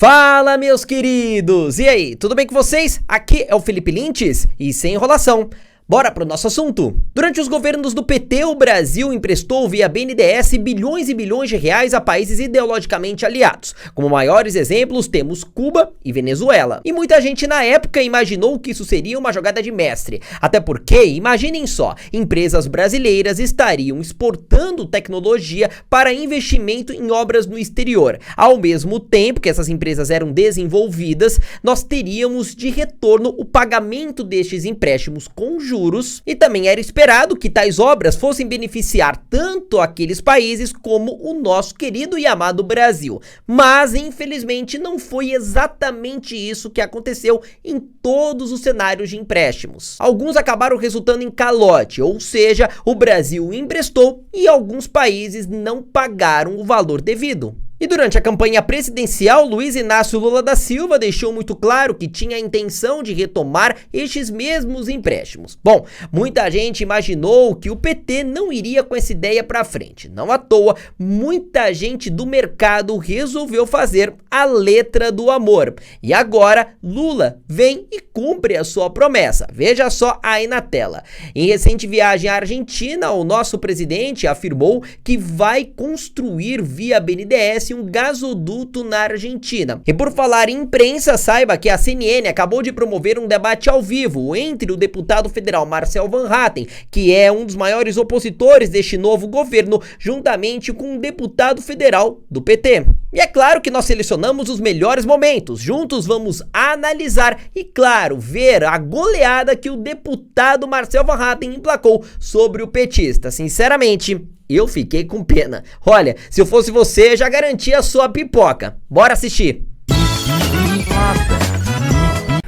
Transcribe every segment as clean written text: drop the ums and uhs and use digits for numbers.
Fala, meus queridos! E aí, tudo bem com vocês? Aqui é o Felipe Lintz e sem enrolação. Bora pro nosso assunto. Durante os governos do PT, o Brasil emprestou via BNDES bilhões e bilhões de reais a países ideologicamente aliados. Como maiores exemplos, temos Cuba e Venezuela. E muita gente na época imaginou que isso seria uma jogada de mestre. Até porque, imaginem só, empresas brasileiras estariam exportando tecnologia para investimento em obras no exterior. Ao mesmo tempo que essas empresas eram desenvolvidas, nós teríamos de retorno o pagamento destes empréstimos com juros, e também era esperado que tais obras fossem beneficiar tanto aqueles países como o nosso querido e amado Brasil. Mas, infelizmente, não foi exatamente isso que aconteceu em todos os cenários de empréstimos. Alguns acabaram resultando em calote, ou seja, o Brasil emprestou e alguns países não pagaram o valor devido. E durante a campanha presidencial, Luiz Inácio Lula da Silva deixou muito claro que tinha a intenção de retomar estes mesmos empréstimos. Bom, muita gente imaginou que o PT não iria com essa ideia para frente. Não à toa, muita gente do mercado resolveu fazer a letra do amor. E agora, Lula vem e cumpre a sua promessa. Veja só aí na tela. Em recente viagem à Argentina, o nosso presidente afirmou que vai construir via BNDES um gasoduto na Argentina. E por falar em imprensa, saiba que a CNN acabou de promover um debate ao vivo entre o deputado federal Marcel Van Hatten, que é um dos maiores opositores deste novo governo, juntamente com um deputado federal do PT. E é claro que nós selecionamos os melhores momentos. Juntos vamos analisar e, claro, ver a goleada que o deputado Marcel Van Hatten emplacou sobre o petista. Sinceramente, eu fiquei com pena. Olha, se eu fosse você, já garantia a sua pipoca. Bora assistir.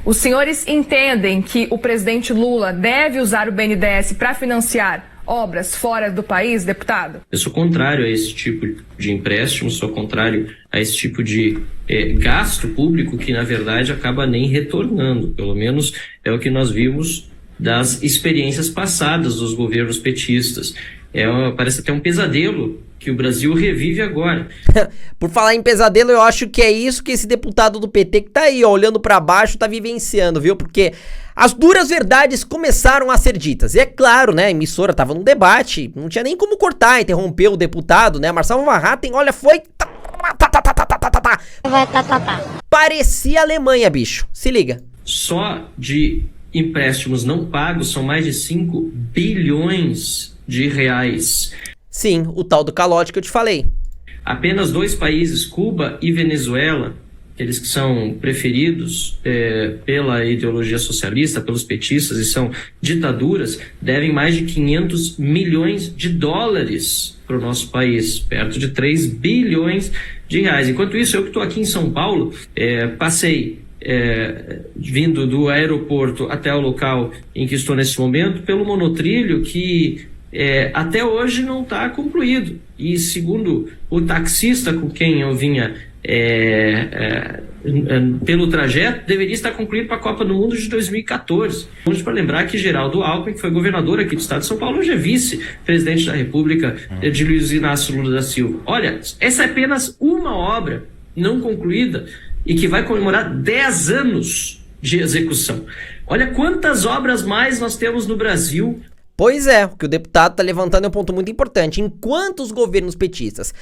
Os senhores entendem que o presidente Lula deve usar o BNDES para financiar obras fora do país, deputado? Eu sou contrário a esse tipo de empréstimo, sou contrário a esse tipo de gasto público que, na verdade, acaba nem retornando. Pelo menos é o que nós vimos das experiências passadas dos governos petistas. Parece até um pesadelo que o Brasil revive agora. Por falar em pesadelo, eu acho que é isso que esse deputado do PT que tá aí, ó, olhando pra baixo, tá vivenciando, viu? Porque as duras verdades começaram a ser ditas. E é claro, né, a emissora tava num debate, não tinha nem como cortar, interrompeu o deputado, né? Marcel Van Hatten, olha, foi... Parecia Alemanha, bicho. Se liga. Só de empréstimos não pagos são mais de 5 bilhões de reais. Sim, o tal do calote que eu te falei. Apenas 2 países, Cuba e Venezuela, aqueles que são preferidos pela ideologia socialista, pelos petistas e são ditaduras, devem mais de 500 milhões de dólares para o nosso país, perto de 3 bilhões de reais. Enquanto isso, eu que estou aqui em São Paulo, passei vindo do aeroporto até o local em que estou nesse momento, pelo monotrilho que até hoje não está concluído. E segundo o taxista com quem eu vinha pelo trajeto, deveria estar concluído para a Copa do Mundo de 2014. Vamos para lembrar que Geraldo Alckmin, que foi governador aqui do estado de São Paulo, hoje é vice-presidente da República de Luiz Inácio Lula da Silva. Olha, essa é apenas uma obra não concluída e que vai comemorar 10 anos de execução. Olha quantas obras mais nós temos no Brasil. Pois é, o que o deputado está levantando é um ponto muito importante. Enquanto os governos petistas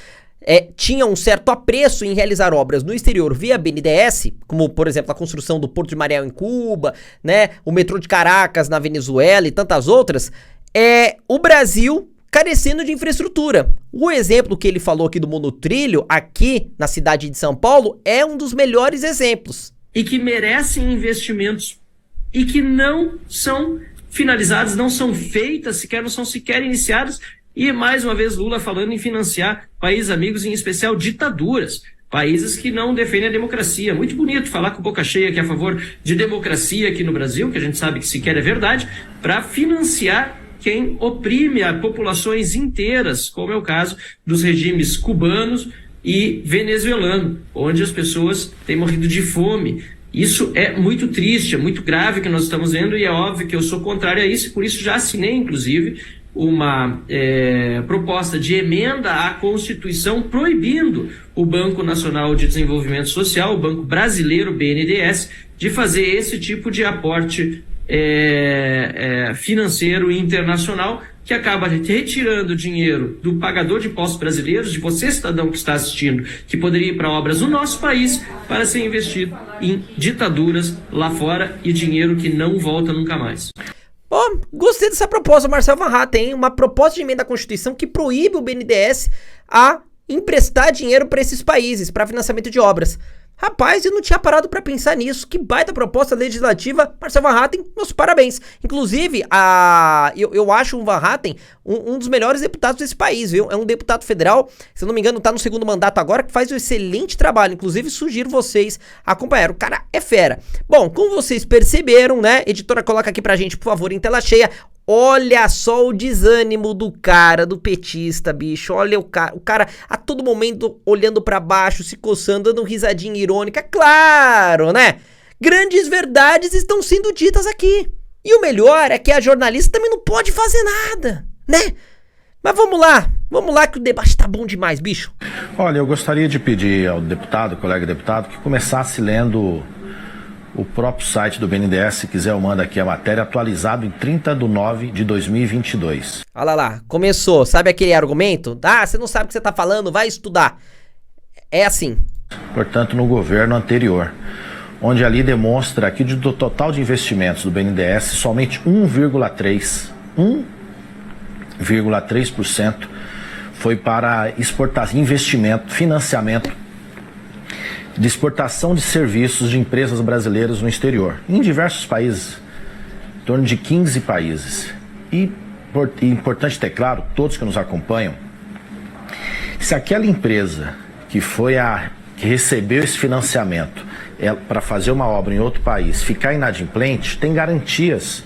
tinham um certo apreço em realizar obras no exterior via BNDES, como, por exemplo, a construção do Porto de Mariel em Cuba, né, o metrô de Caracas na Venezuela e tantas outras, o Brasil carecendo de infraestrutura. O exemplo que ele falou aqui do monotrilho, aqui na cidade de São Paulo, é um dos melhores exemplos. E que merecem investimentos e que não são finalizadas, não são feitas sequer, não são sequer iniciadas. E mais uma vez Lula falando em financiar países amigos, em especial ditaduras, países que não defendem a democracia. Muito bonito falar com boca cheia que é a favor de democracia aqui no Brasil, que a gente sabe que sequer é verdade, para financiar quem oprime a populações inteiras, como é o caso dos regimes cubanos e venezuelano, onde as pessoas têm morrido de fome. Isso é muito triste, é muito grave que nós estamos vendo, e é óbvio que eu sou contrário a isso, e por isso já assinei, inclusive, uma proposta de emenda à Constituição proibindo o Banco Nacional de Desenvolvimento Social, o Banco Brasileiro, BNDES, de fazer esse tipo de aporte financeiro internacional, que acaba retirando dinheiro do pagador de impostos brasileiros, de você, cidadão que está assistindo, que poderia ir para obras no nosso país, para ser investido em ditaduras lá fora, e dinheiro que não volta nunca mais. Ó, gostei dessa proposta, Marcel Van Hatten, hein? Uma proposta de emenda à Constituição que proíbe o BNDES a emprestar dinheiro para esses países, para financiamento de obras. Rapaz, eu não tinha parado pra pensar nisso. Que baita proposta legislativa, Marcel Van Hatten, meus parabéns. Inclusive, eu acho o Van Hatten um dos melhores deputados desse país, viu? É um deputado federal, se eu não me engano, tá no segundo mandato agora, que faz um excelente trabalho. Inclusive, sugiro vocês acompanhar. O cara é fera. Bom, como vocês perceberam, né? Editora, coloca aqui pra gente, por favor, em tela cheia. Olha só o desânimo do cara, do petista, bicho. Olha o cara a todo momento olhando pra baixo, se coçando, dando risadinha irônica. Claro, né? Grandes verdades estão sendo ditas aqui. E o melhor é que a jornalista também não pode fazer nada, né? Mas vamos lá que o debate tá bom demais, bicho. Olha, eu gostaria de pedir ao deputado, colega deputado, que começasse lendo o próprio site do BNDES. Se quiser eu mando aqui a matéria, atualizado em 30/9/2022. Olha lá, começou. Sabe aquele argumento? Ah, você não sabe o que você tá falando, vai estudar. É assim. Portanto, no governo anterior, onde ali demonstra que do total de investimentos do BNDES, somente 1,3% foi para exportação, investimento, financiamento de exportação de serviços de empresas brasileiras no exterior, em diversos países, em torno de 15 países. E importante ter claro, todos que nos acompanham, se aquela empresa que recebeu esse financiamento para fazer uma obra em outro país ficar inadimplente, tem garantias,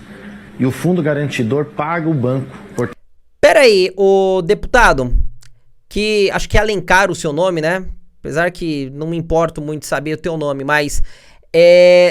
e o fundo garantidor paga o banco. Pera aí, o deputado, que acho que é Alencar o seu nome, né? Apesar que não me importo muito saber o teu nome, mas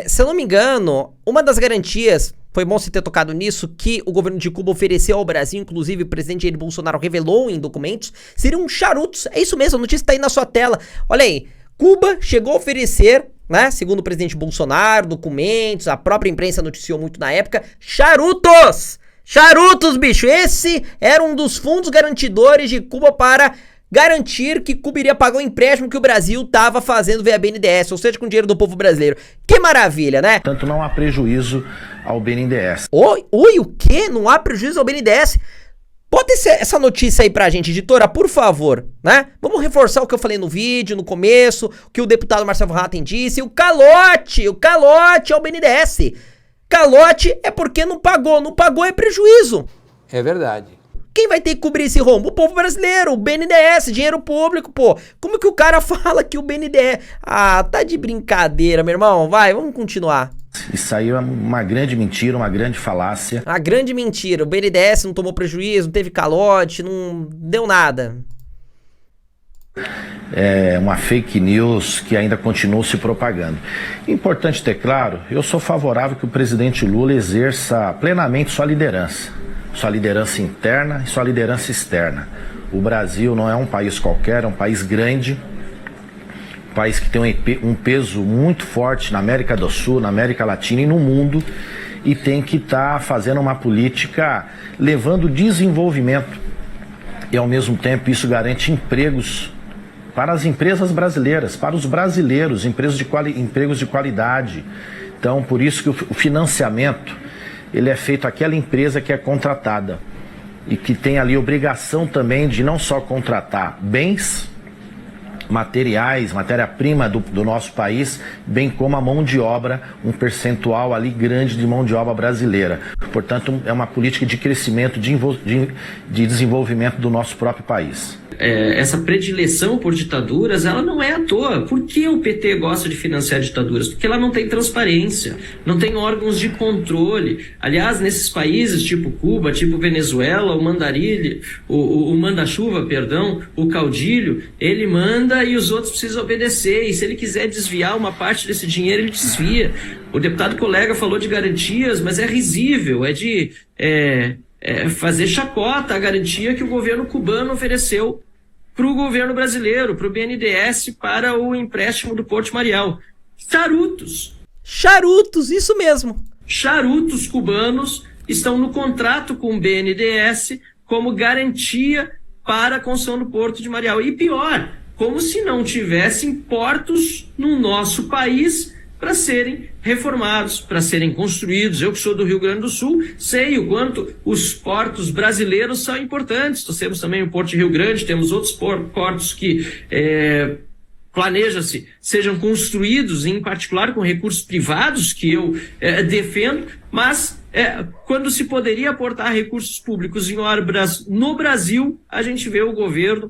se eu não me engano, uma das garantias, foi bom você ter tocado nisso, que o governo de Cuba ofereceu ao Brasil, inclusive o presidente Jair Bolsonaro revelou em documentos, seriam charutos. É isso mesmo, a notícia tá aí na sua tela. Olha aí, Cuba chegou a oferecer, né, segundo o presidente Bolsonaro, documentos, a própria imprensa noticiou muito na época, charutos! Charutos, bicho! Esse era um dos fundos garantidores de Cuba para garantir que Cuba iria pagar o empréstimo que o Brasil estava fazendo via BNDES, ou seja, com dinheiro do povo brasileiro. Que maravilha, né? Portanto, não há prejuízo ao BNDES. Oi, o quê? Não há prejuízo ao BNDES? Bota essa notícia aí pra gente, editora, por favor, né? Vamos reforçar o que eu falei no vídeo, no começo, o que o deputado Marcel Van Hatten disse, o calote ao BNDES. Calote é porque não pagou é prejuízo. É verdade. Quem vai ter que cobrir esse rombo? O povo brasileiro, o BNDES, dinheiro público, pô. Como que o cara fala que o BNDES... Ah, tá de brincadeira, meu irmão. Vai, vamos continuar. Isso aí é uma grande mentira, uma grande falácia. Uma grande mentira. O BNDES não tomou prejuízo, não teve calote, não deu nada. É uma fake news que ainda continua se propagando. Importante ter claro, eu sou favorável que o presidente Lula exerça plenamente sua liderança interna e sua liderança externa. O Brasil não é um país qualquer, é um país grande, um país que tem um peso muito forte na América do Sul, na América Latina e no mundo, e tem que estar fazendo uma política levando desenvolvimento, e ao mesmo tempo isso garante empregos para as empresas brasileiras, para os brasileiros, empregos de qualidade. Então, por isso que o financiamento ele é feito àquela empresa que é contratada e que tem ali obrigação também de não só contratar bens materiais, matéria-prima do nosso país, bem como a mão de obra, um percentual ali grande de mão de obra brasileira. Portanto, é uma política de crescimento, de desenvolvimento do nosso próprio país. Essa predileção por ditaduras, ela não é à toa. Por que o PT gosta de financiar ditaduras? Porque ela não tem transparência, não tem órgãos de controle. Aliás, nesses países tipo Cuba, tipo Venezuela, o mandarilho, o manda-chuva, perdão, o caudilho, ele manda e os outros precisam obedecer. E se ele quiser desviar uma parte desse dinheiro, ele desvia. O deputado colega falou de garantias, mas é risível, é de fazer chacota a garantia que o governo cubano ofereceu para o governo brasileiro, para o BNDES, para o empréstimo do Porto de Mariel. Charutos. Charutos, isso mesmo. Charutos cubanos estão no contrato com o BNDES como garantia para a construção do Porto de Mariel. E pior, como se não tivessem portos no nosso país para serem reformados, para serem construídos. Eu que sou do Rio Grande do Sul, sei o quanto os portos brasileiros são importantes. Nós temos também o Porto de Rio Grande, temos outros portos que planeja-se sejam construídos, em particular com recursos privados, que eu defendo, mas quando se poderia aportar recursos públicos em obras no Brasil, a gente vê o governo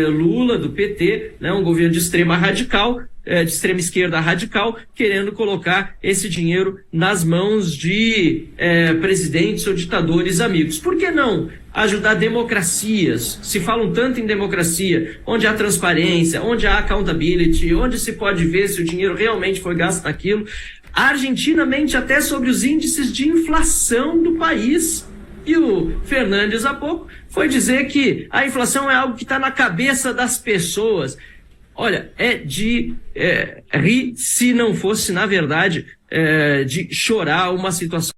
Lula, do PT, né, um governo de extrema radical, de extrema esquerda radical, querendo colocar esse dinheiro nas mãos de presidentes ou ditadores amigos. Por que não ajudar democracias? Se falam tanto em democracia, onde há transparência, onde há accountability, onde se pode ver se o dinheiro realmente foi gasto naquilo. A Argentina mente até sobre os índices de inflação do país. E o Fernandes, há pouco, foi dizer que a inflação é algo que está na cabeça das pessoas. Olha, é de rir, se não fosse, na verdade, de chorar uma situação.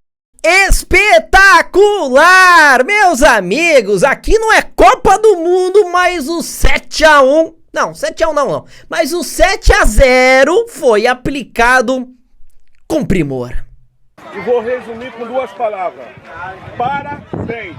Espetacular! Meus amigos, aqui não é Copa do Mundo, mas o 7-1... Não, 7-1 não. Mas o 7-0 foi aplicado com primor. E vou resumir com 2 palavras. Parabéns!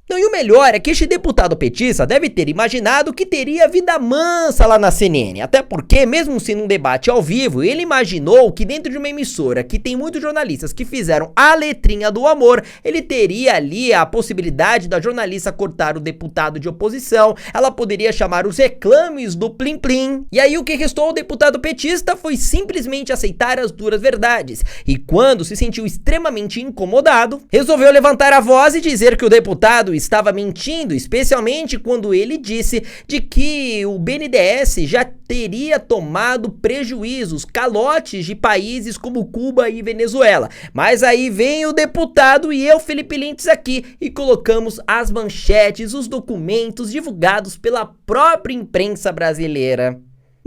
Não, e o melhor é que este deputado petista deve ter imaginado que teria vida mansa lá na CNN. Até porque, mesmo sendo um debate ao vivo, ele imaginou que dentro de uma emissora que tem muitos jornalistas que fizeram a letrinha do amor, ele teria ali a possibilidade da jornalista cortar o deputado de oposição, ela poderia chamar os reclames do Plim Plim. E aí o que restou ao deputado petista foi simplesmente aceitar as duras verdades. E quando se sentiu extremamente incomodado, resolveu levantar a voz e dizer que o deputado estava mentindo, especialmente quando ele disse de que o BNDES já teria tomado prejuízos, calotes de países como Cuba e Venezuela. Mas aí vem o deputado e eu, Felipe Lintz, aqui e colocamos as manchetes, os documentos divulgados pela própria imprensa brasileira.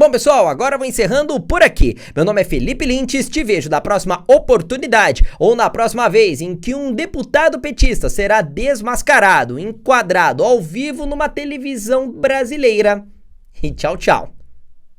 Bom, pessoal, agora vou encerrando por aqui. Meu nome é Felipe Lintz, te vejo na próxima oportunidade ou na próxima vez em que um deputado petista será desmascarado, enquadrado ao vivo numa televisão brasileira. E tchau, tchau.